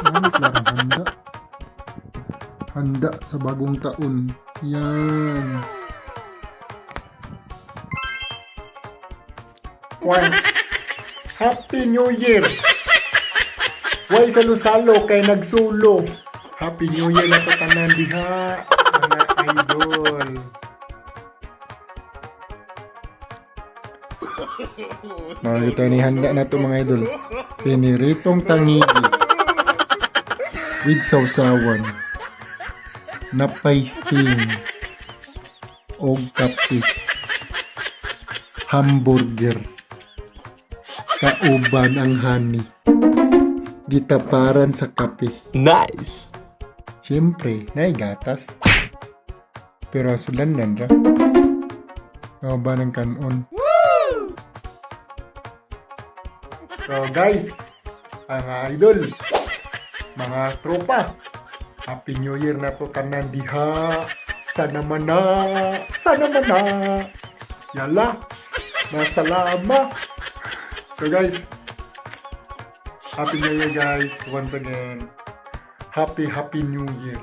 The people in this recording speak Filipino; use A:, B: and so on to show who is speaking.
A: Ano lang, handa. Handa sa bagong taon. Yan. One. Happy New Year! Way salo-salo kay nagsulo. Happy New Year na to tanan diha, mga idol. Makikita ni handa na to mga idol. Piniritong tangigi with sausawan na pasting og kape, hamburger, kauban ang honey, gitaparan sa kape.
B: Nice!
A: Siyempre, gatas. Pero asulanan ra. Kauban ng kanon. So guys, mga idol, mga tropa, Happy New Year na to tanan diha. Sana man na. Yala, masalama. So guys, Happy New Year guys, once again. Happy New Year.